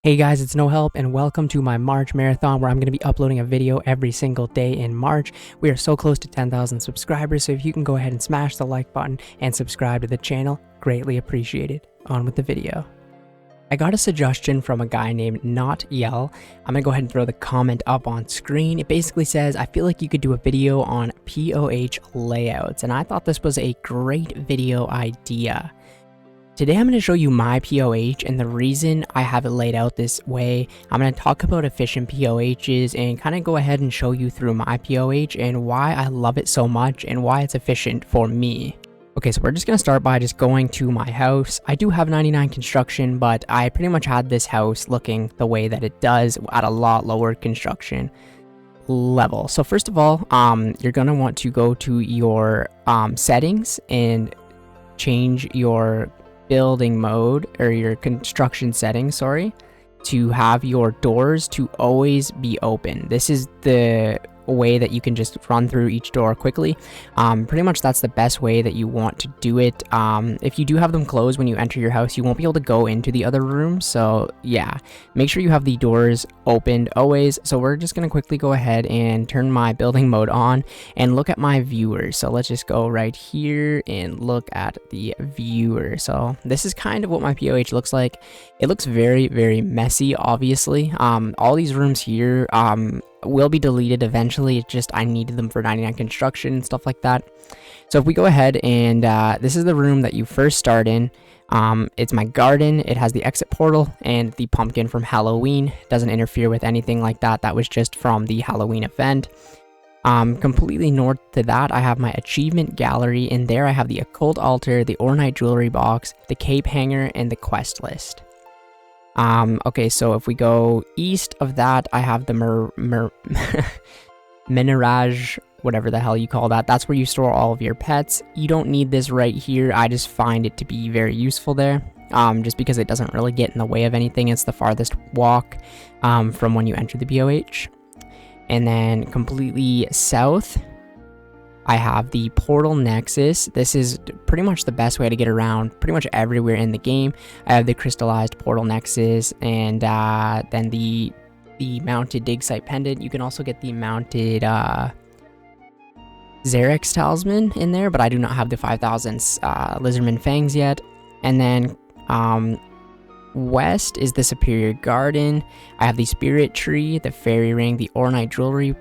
Hey guys, it's No Help and welcome to my March marathon where I'm going to be uploading a video every single day in March. We are so close to 10,000 subscribers, so if you can go ahead and smash the like button and subscribe to the channel, greatly appreciated. On with the video. I got a suggestion from a guy named Not Yell. I'm going to go ahead and throw the comment up on screen. It basically says, I feel like you could do a video on POH layouts, and I thought this was a great video idea. Today I'm going to show you my POH, and the reason I have it laid out this way, I'm going to talk about efficient POHs and kind of go ahead and show you through my POH and why I love it so much and why it's efficient for me. Okay, so we're just going to start by just going to my house. I do have 99 construction, but I pretty much had this house looking the way that it does at a lot lower construction level. So first of all, you're going to want to go to your settings and change your building mode or your construction settings, sorry, to have your doors to always be open. This is the way that you can just run through each door quickly. Pretty much that's the best way that you want to do it. If you do have them closed when you enter your house, you won't be able to go into the other rooms. So yeah, make sure you have the doors opened always. So we're just going to quickly go ahead and turn my building mode on and look at my viewers. So let's just go right here and look at the viewer. So this is kind of what my POH looks like. It looks very, very messy, obviously. All these rooms here, will be deleted eventually. It's just I needed them for 99 construction and stuff like that. So if we go ahead and this is the room that you first start in. It's my garden. It has the exit portal and the pumpkin from Halloween. Doesn't interfere with anything like that. That was just from the Halloween event. Completely north to that, I have my achievement gallery. In there I have the occult altar, the ornate jewelry box, the cape hanger, and the quest list. Okay, so if we go east of that, I have the Minirage, whatever the hell you call that. That's where you store all of your pets. You don't need this right here. I just find it to be very useful there, just because it doesn't really get in the way of anything. It's the farthest walk from when you enter the POH. And then completely south, I have the portal nexus. This is pretty much the best way to get around pretty much everywhere in the game. I have the crystallized portal nexus and then the mounted dig site pendant. You can also get the mounted Xerix talisman in there, but I do not have the 5000 lizardman fangs yet. And then west is the superior garden. I have the spirit tree, the fairy ring, the ornate jewelry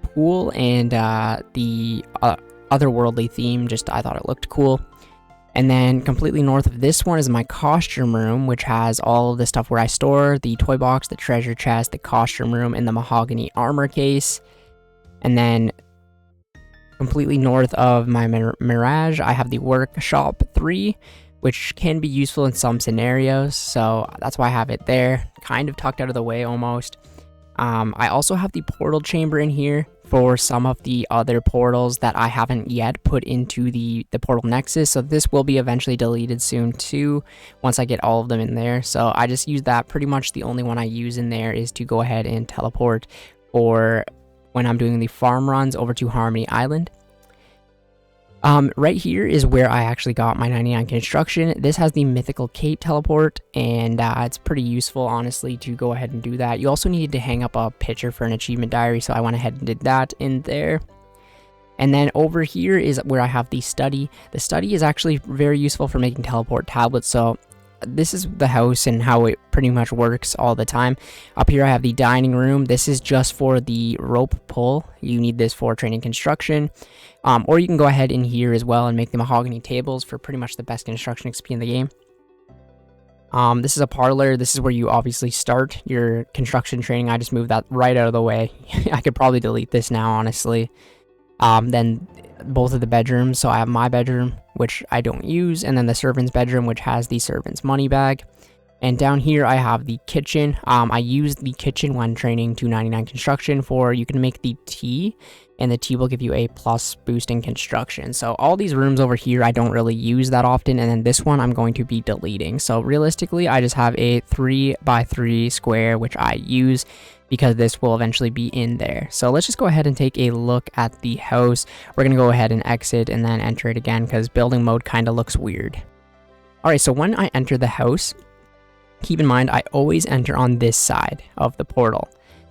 pool, and the otherworldly theme. Just I thought it looked cool. And then completely north of this one is my costume room, which has all of the stuff where I store the toy box, the treasure chest, the costume room, and the mahogany armor case. And then completely north of my Mirage, I have the workshop 3, which can be useful in some scenarios. So that's why I have it there, kind of tucked out of the way almost. I also have the portal chamber in here for some of the other portals that I haven't yet put into the portal nexus. So this will be eventually deleted soon too, once I get all of them in there. So I just use that. Pretty much the only one I use in there is to go ahead and teleport for when I'm doing the farm runs over to Harmony Island. Right here is where I actually got my 99 construction. This has the mythical cape teleport, and it's pretty useful, honestly, to go ahead and do that. You also needed to hang up a picture for an achievement diary, so I went ahead and did that in there. And then over here is where I have the study. The study is actually very useful for making teleport tablets, so this is the house and how it pretty much works all the time. Up here I have the dining room. This is just for the rope pull. You need this for training construction. Or you can go ahead in here as well and make the mahogany tables for pretty much the best construction XP in the game. This is a parlor. This is where you obviously start your construction training. I just moved that right out of the way. I could probably delete this now, honestly. Then both of the bedrooms. So I have my bedroom, which I don't use, and then the servant's bedroom, which has the servant's money bag. And down here I have the kitchen. I use the kitchen when training to 99 construction for you can make the tea, and the tea will give you a plus boost in construction. So all these rooms over here I don't really use that often, and then this one I'm going to be deleting. So realistically I just have a 3x3 square which I use because this will eventually be in there. So let's just go ahead and take a look at the house. We're gonna go ahead and exit and then enter it again because building mode kind of looks weird. Alright, so when I enter the house, keep in mind I always enter on this side of the portal.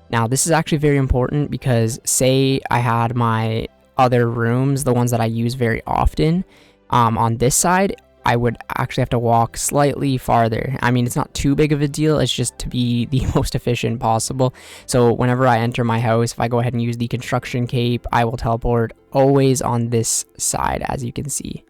Now this is actually very important because say I had my other rooms, the ones that I use very often, on this side, I would actually have to walk slightly farther. I mean, it's not too big of a deal, it's just to be the most efficient possible. So whenever I enter my house, if I go ahead and use the construction cape, I will teleport always on this side, as you can see.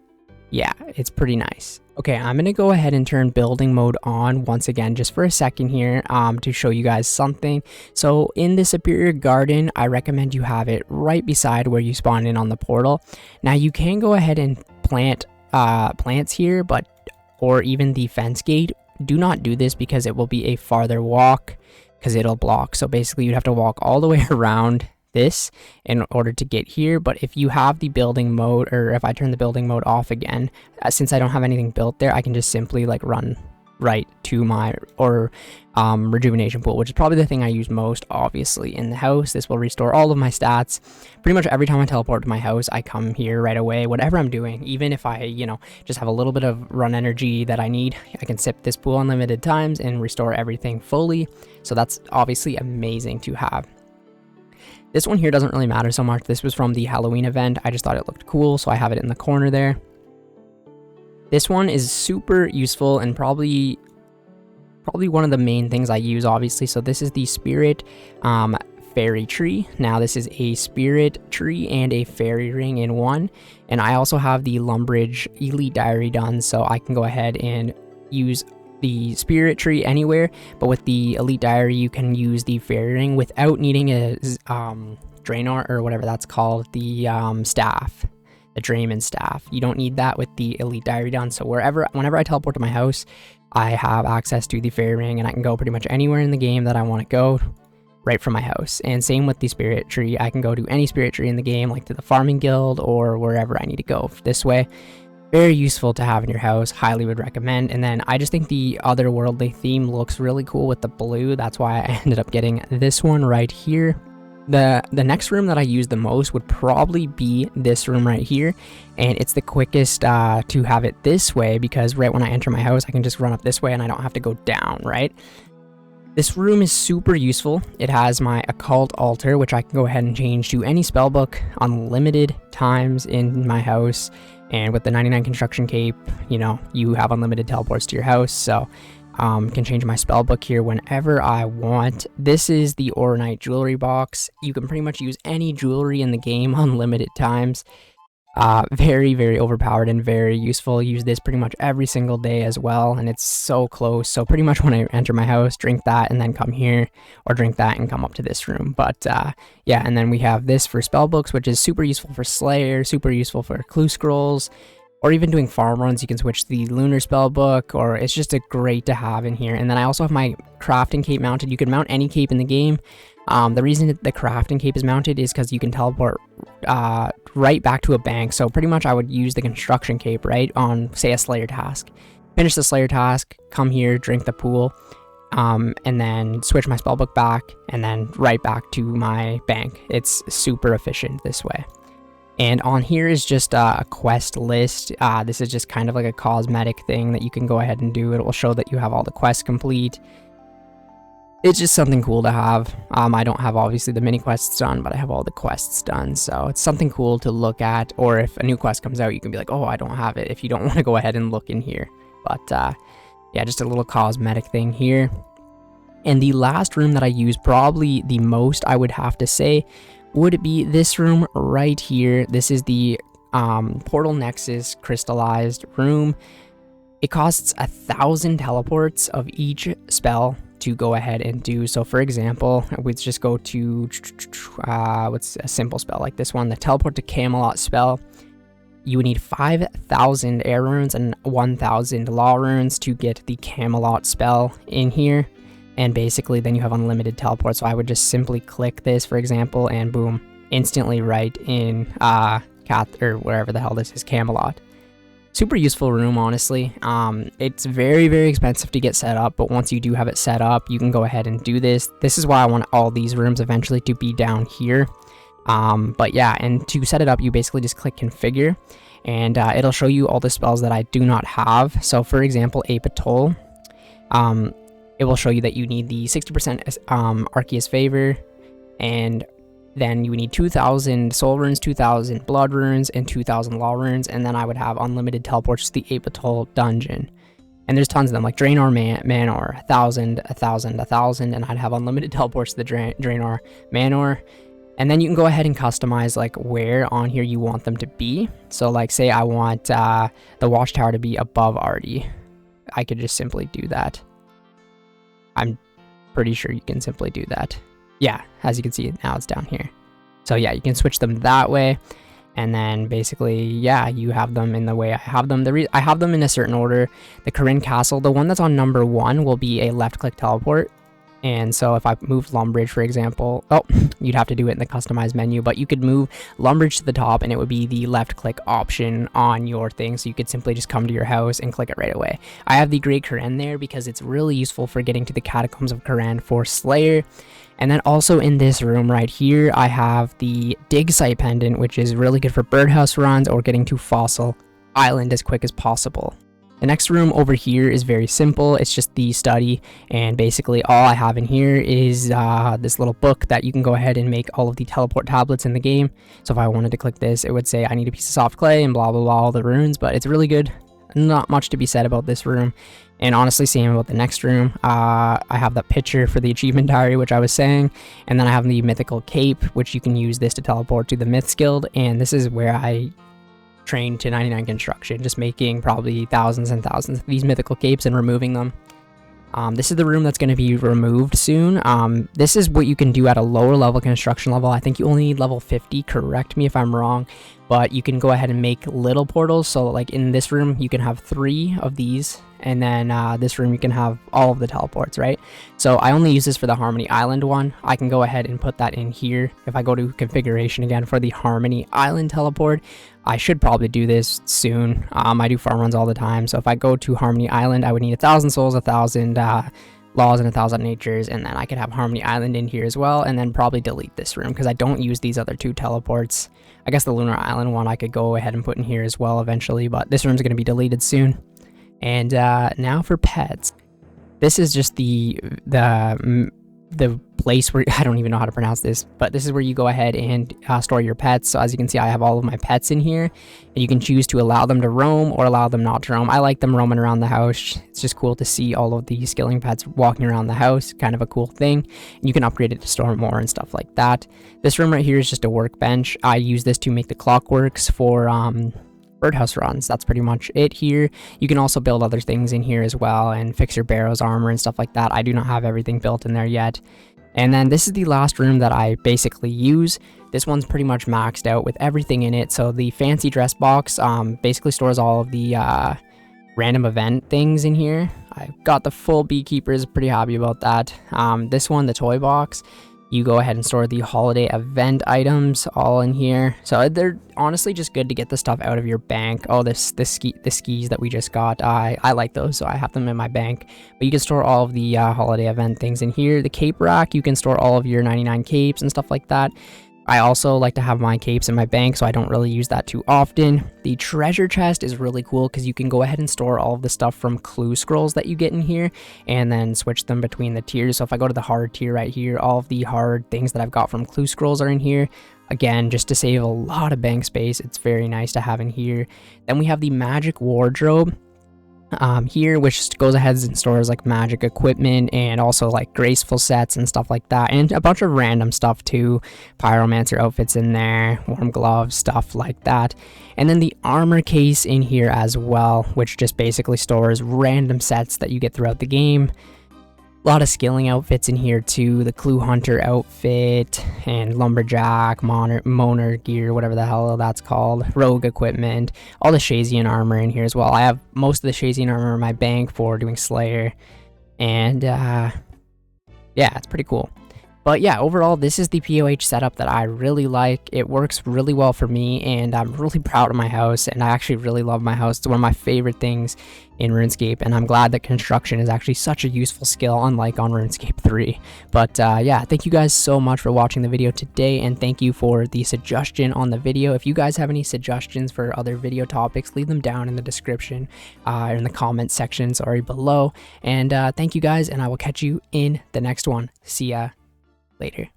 Yeah, it's pretty nice. Okay, I'm gonna go ahead and turn building mode on once again just for a second here to show you guys something. So in the Superior Garden, I recommend you have it right beside where you spawn in on the portal. Now you can go ahead and plant plants here, or even the fence gate. Do not do this because it will be a farther walk because it'll block. So basically you'd have to walk all the way around this in order to get here. But if you have the building mode, or if I turn the building mode off again, since I don't have anything built there, I can just simply like run right to my rejuvenation pool, which is probably the thing I use most obviously in the house. This will restore all of my stats. Pretty much every time I teleport to my house, I come here right away, whatever I'm doing. Even if I, just have a little bit of run energy that I need, I can sip this pool unlimited times and restore everything fully. So that's obviously amazing to have. This one here doesn't really matter so much. This was from the Halloween event. I just thought it looked cool, so I have it in the corner there. This one is super useful and probably one of the main things I use, obviously. So this is the Spirit Fairy Tree. Now this is a Spirit Tree and a Fairy Ring in one. And I also have the Lumbridge Elite Diary done, so I can go ahead and use the Spirit Tree anywhere. But with the Elite Diary, you can use the Fairy Ring without needing a Draenor, or whatever that's called, the staff. The Drayman staff. You don't need that with the Elite Diary done. So whenever I teleport to my house, I have access to the Fairy Ring, and I can go pretty much anywhere in the game that I want to go right from my house. And same with the Spirit Tree. I can go to any Spirit Tree in the game, like to the Farming Guild or wherever I need to go this way. Very useful to have in your house. Highly would recommend. And then I just think the otherworldly theme looks really cool with the blue. That's why I ended up getting this one right here. The next room that I use the most would probably be this room right here, and it's the quickest to have it this way because right when I enter my house, I can just run up this way and I don't have to go down, right? This room is super useful. It has my occult altar, which I can go ahead and change to any spellbook unlimited times in my house. And with the 99 construction cape, you have unlimited teleports to your house, so can change my spell book here whenever I want. This is the Ornite jewelry box. You can pretty much use any jewelry in the game unlimited times. Very, very overpowered and very useful. Use this pretty much every single day as well, and it's so close. So pretty much when I enter my house, drink that and then come here, or drink that and come up to this room. But yeah, and then we have this for spell books, which is super useful for Slayer, super useful for Clue Scrolls, or even doing farm runs. You can switch the Lunar spell book, or it's just a great to have in here. And then I also have my crafting cape mounted. You can mount any cape in the game. The reason that the crafting cape is mounted is because you can teleport right back to a bank. So pretty much I would use the construction cape right on, say, a Slayer task. Finish the Slayer task, come here, drink the pool, and then switch my spellbook back, and then right back to my bank. It's super efficient this way. And on here is just a quest list. This is just kind of like a cosmetic thing that you can go ahead and do. It will show that you have all the quests complete. It's just something cool to have. I don't have obviously the mini quests done, but I have all the quests done. So it's something cool to look at. Or if a new quest comes out, you can be like, oh, I don't have it, if you don't want to go ahead and look in here. But yeah, just a little cosmetic thing here. And the last room that I use probably the most, I would have to say, would be this room right here. This is the Portal Nexus crystallized room. It costs 1,000 teleports of each spell to go ahead and do. So for example, let's just go to what's a simple spell like this one, the teleport to Camelot spell. You would need 5,000 air runes and 1,000 law runes to get the Camelot spell in here. And basically then you have unlimited teleport. So I would just simply click this, for example, and boom, instantly right in or wherever the hell this is, Camelot. Super useful room, honestly. It's very, very expensive to get set up, but once you do have it set up, you can go ahead and do this. This is why I want all these rooms eventually to be down here. But yeah, and to set it up, you basically just click configure, and it'll show you all the spells that I do not have. So for example, Apatol. it will show you that you need the 60% Arceus Favor, and then you need 2,000 Soul Runes, 2,000 Blood Runes, and 2,000 Law Runes, and then I would have unlimited teleports to the 8 Battle dungeon. And there's tons of them, like Draenor Manor, 1,000, 1,000, 1,000, and I'd have unlimited teleports to the Draenor Manor. And then you can go ahead and customize like where on here you want them to be. So like say I want the Watchtower to be above Artie. I could just simply do that. I'm pretty sure you can simply do that. Yeah, as you can see, now it's down here. So yeah, you can switch them that way. And then basically, yeah, you have them in the way I have them. I have them in a certain order. The Corinne Castle, the one that's on number 1 will be a left-click teleport. And so if I moved Lumbridge, for example, oh, you'd have to do it in the customize menu, but you could move Lumbridge to the top and it would be the left click option on your thing. So you could simply just come to your house and click it right away. I have the Great Corinne there because it's really useful for getting to the Catacombs of Corinne for Slayer. And then also in this room right here, I have the Dig Site Pendant, which is really good for birdhouse runs or getting to Fossil Island as quick as possible. The next room over here is very simple. It's just the study, and basically all I have in here is this little book that you can go ahead and make all of the teleport tablets in the game. So if I wanted to click this, it would say I need a piece of soft clay and blah blah blah, all the runes, but it's really good. Not much to be said about this room. And honestly, same about the next room. I have that picture for the achievement diary, which I was saying, and then I have the mythical cape, which you can use this to teleport to the Myths Guild, and this is where I trained to 99 construction, just making probably thousands and thousands of these mythical capes and removing them. This is the room that's going to be removed soon. This is what you can do at a lower level construction level. I think you only need level 50, correct me if I'm wrong, but you can go ahead and make little portals. So like in this room, you can have 3 of these, and then this room you can have all of the teleports, right? So I only use this for the Harmony Island one. I can go ahead and put that in here. If I go to configuration again for the Harmony Island teleport, I should probably do this soon. I do farm runs all the time, so if I go to Harmony Island, I would need 1,000 souls, 1,000 laws, and 1,000 natures, and then I could have Harmony Island in here as well, and then probably delete this room because I don't use these other 2 teleports. I guess the Lunar Island one I could go ahead and put in here as well eventually, but this room's going to be deleted soon. And now for pets. This is just the place where, I don't even know how to pronounce this, but this is where you go ahead and store your pets. So as you can see, I have all of my pets in here, and you can choose to allow them to roam or allow them not to roam. I like them roaming around the house. It's just cool to see all of the skilling pets walking around the house, kind of a cool thing. And you can upgrade it to store more and stuff like that. This room right here is just a workbench. I use this to make the clockworks for birdhouse runs. That's pretty much it here. You can also build other things in here as well and fix your barrows armor and stuff like that. I do not have everything built in there yet. And then this is the last room that I basically use. This one's pretty much maxed out with everything in it. So the fancy dress box basically stores all of the random event things in here. I've got the full beekeepers, pretty happy about that. This one, the toy box, you go ahead and store the holiday event items all in here. So they're honestly just good to get the stuff out of your bank. Oh, the skis that we just got, I like those, so I have them in my bank. But you can store all of the holiday event things in here. The cape rack, you can store all of your 99 capes and stuff like that. I also like to have my capes in my bank, so I don't really use that too often. The treasure chest is really cool because you can go ahead and store all of the stuff from clue scrolls that you get in here and then switch them between the tiers. So if I go to the hard tier right here, all of the hard things that I've got from clue scrolls are in here. Again, just to save a lot of bank space, it's very nice to have in here. Then we have the magic wardrobe here, which goes ahead and stores like magic equipment and also like graceful sets and stuff like that, and a bunch of random stuff too. Pyromancer outfits in there, warm gloves, stuff like that. And then the armor case in here as well, which just basically stores random sets that you get throughout the game. A lot of skilling outfits in here too, the Clue Hunter outfit and Lumberjack, Moaner gear, whatever the hell that's called, rogue equipment, all the Shazian armor in here as well. I have most of the Shazian armor in my bank for doing Slayer, and yeah, it's pretty cool. But yeah, overall, this is the POH setup that I really like. It works really well for me, and I'm really proud of my house, and I actually really love my house. It's one of my favorite things in RuneScape, and I'm glad that construction is actually such a useful skill, unlike on RuneScape 3. But yeah, thank you guys so much for watching the video today, and thank you for the suggestion on the video. If you guys have any suggestions for other video topics, leave them down in the description, or in the comment section, sorry, below. And thank you guys, and I will catch you in the next one. See ya later.